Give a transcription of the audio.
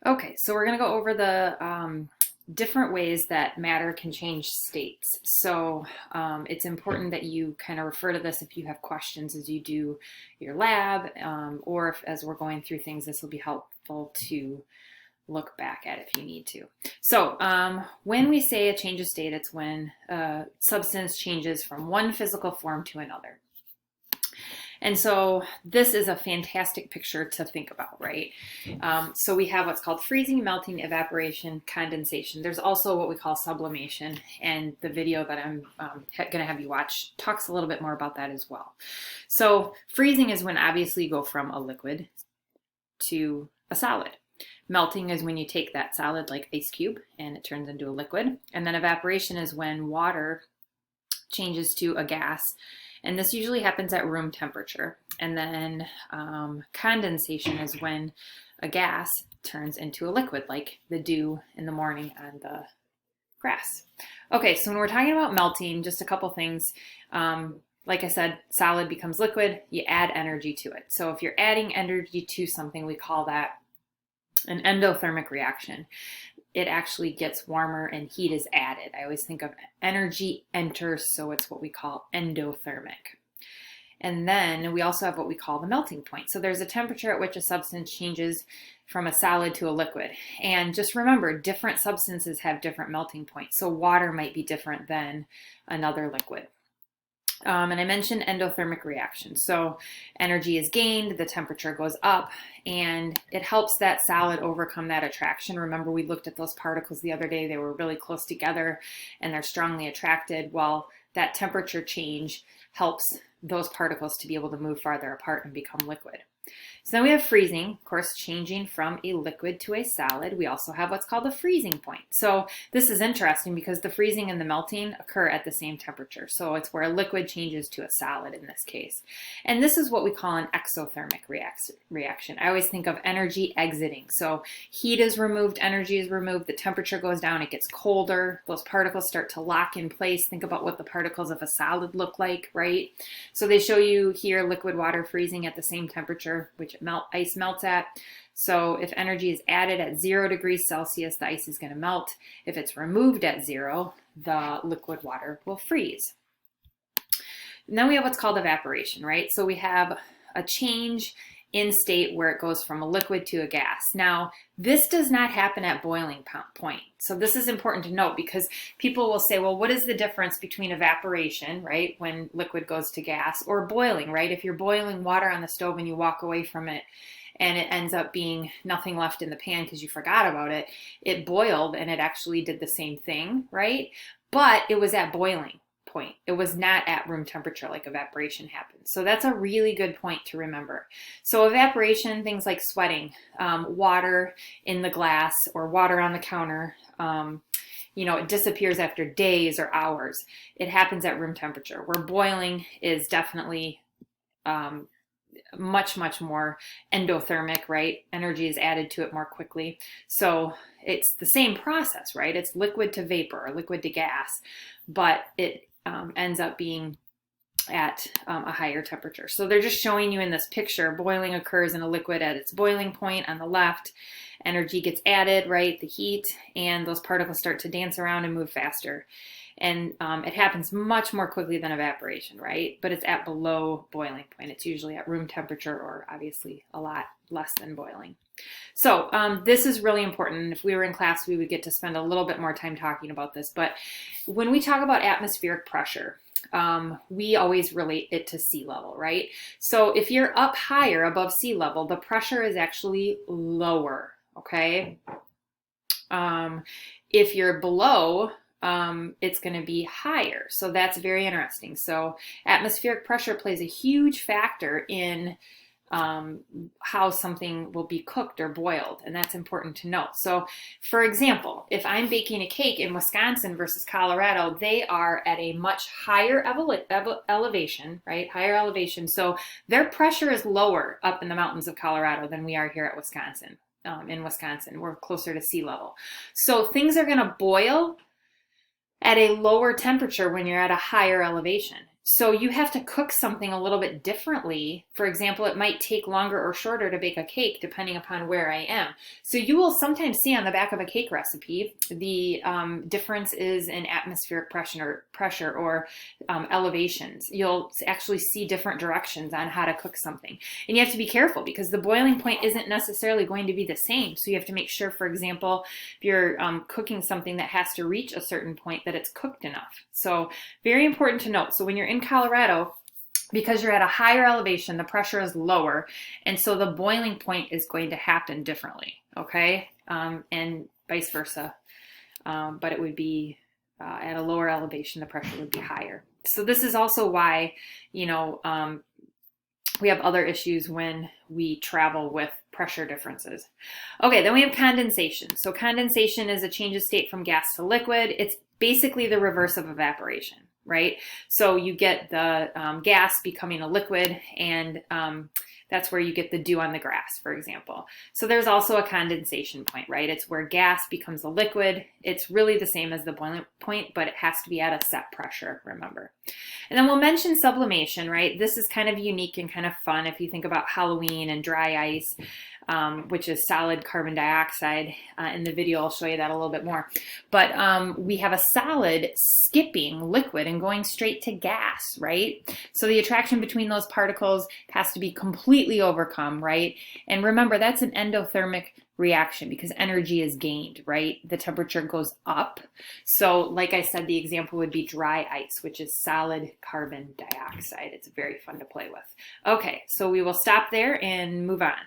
Okay, so we're going to go over the different ways that matter can change states. So it's important that you kind of refer to this if you have questions as you do your lab, or if, as we're going through things, this will be helpful to look back at if you need to. So when we say a change of state, it's when a substance changes from one physical form to another. And so this is a fantastic picture to think about, right? So we have what's called freezing, melting, evaporation, condensation. There's also what we call sublimation, and the video that I'm going to have you watch talks a little bit more about that as well. So freezing is when obviously you go from a liquid to a solid. Melting is when you take that solid like ice cube and it turns into a liquid. And then evaporation is when water changes to a gas, and this usually happens at room temperature. And then condensation is when a gas turns into a liquid, like the dew in the morning on the grass. Okay, so when we're talking about melting, just a couple things. Like I said, solid becomes liquid, you add energy to it. So if you're adding energy to something, we call that an endothermic reaction. It actually gets warmer and heat is added. I always think of energy enters, so it's what we call endothermic. And then we also have what we call the melting point. So there's a temperature at which a substance changes from a solid to a liquid. And just remember, different substances have different melting points. So water might be different than another liquid. And I mentioned endothermic reaction. So energy is gained, the temperature goes up, and it helps that solid overcome that attraction. Remember, we looked at those particles the other day. They were really close together and they're strongly attracted. Well, that temperature change helps those particles to be able to move farther apart and become liquid. So then we have freezing, of course, changing from a liquid to a solid. We also have what's called a freezing point. So this is interesting because the freezing and the melting occur at the same temperature. So it's where a liquid changes to a solid in this case. And this is what we call an exothermic reaction. I always think of energy exiting. So heat is removed, energy is removed, the temperature goes down, it gets colder, those particles start to lock in place. Think about what the particles of a solid look like, right? So they show you here liquid water freezing at the same temperature which ice melts at. So if energy is added at 0 degrees Celsius, the ice is going to melt. If it's removed at 0, the liquid water will freeze. And then we have what's called evaporation, right? So we have a change in state where it goes from a liquid to a gas. Now, this does not happen at boiling point. So this is important to note because people will say, well, what is the difference between evaporation, right, when liquid goes to gas, or boiling, right? If you're boiling water on the stove and you walk away from it and it ends up being nothing left in the pan because you forgot about it, it boiled and it actually did the same thing, right? But it was at boiling point. It was not at room temperature like evaporation happens. So that's a really good point to remember. So evaporation, things like sweating, water in the glass or water on the counter, it disappears after days or hours. It happens at room temperature, where boiling is definitely much, much more endothermic, right? Energy is added to it more quickly. So it's the same process, right? It's liquid to vapor or liquid to gas, but it ends up being at a higher temperature. So they're just showing you in this picture, boiling occurs in a liquid at its boiling point on the left. Energy gets added, right? The heat, and those particles start to dance around and move faster. And it happens much more quickly than evaporation, right? But it's at below boiling point. It's usually at room temperature, or obviously a lot less than boiling. So this is really important. If we were in class, we would get to spend a little bit more time talking about this. But when we talk about atmospheric pressure, we always relate it to sea level, right? So if you're up higher above sea level, the pressure is actually lower, okay? If you're below, it's going to be higher. So that's very interesting. So atmospheric pressure plays a huge factor in how something will be cooked or boiled, and that's important to note. So for example, if I'm baking a cake in Wisconsin versus Colorado, they are at a much higher elevation, right? Higher elevation. So their pressure is lower up in the mountains of Colorado than we are here at Wisconsin. In Wisconsin, we're closer to sea level. So things are going to boil at a lower temperature when you're at a higher elevation. So you have to cook something a little bit differently. For example, it might take longer or shorter to bake a cake depending upon where I am. So you will sometimes see on the back of a cake recipe, the difference is in atmospheric pressure or elevations. You'll actually see different directions on how to cook something. And you have to be careful because the boiling point isn't necessarily going to be the same. So you have to make sure, for example, if you're cooking something that has to reach a certain point, that it's cooked enough. So very important to note. So when you're in Colorado, because you're at a higher elevation, the pressure is lower, and so the boiling point is going to happen differently, okay? And vice versa. But it would be at a lower elevation, the pressure would be higher. So this is also why, you know, we have other issues when we travel with pressure differences. Okay, then we have condensation. So condensation is a change of state from gas to liquid. It's basically the reverse of evaporation, right? So you get the gas becoming a liquid, and that's where you get the dew on the grass, for example. So there's also a condensation point, right? It's where gas becomes a liquid. It's really the same as the boiling point, but it has to be at a set pressure, remember. And then we'll mention sublimation, right? This is kind of unique and kind of fun if you think about Halloween and dry ice, which is solid carbon dioxide. In the video, I'll show you that a little bit more. But we have a solid skipping liquid and going straight to gas, right? So the attraction between those particles has to be completely overcome, right? And remember, that's an endothermic reaction because energy is gained, right? The temperature goes up. So like I said, the example would be dry ice, which is solid carbon dioxide. It's very fun to play with. Okay, so we will stop there and move on.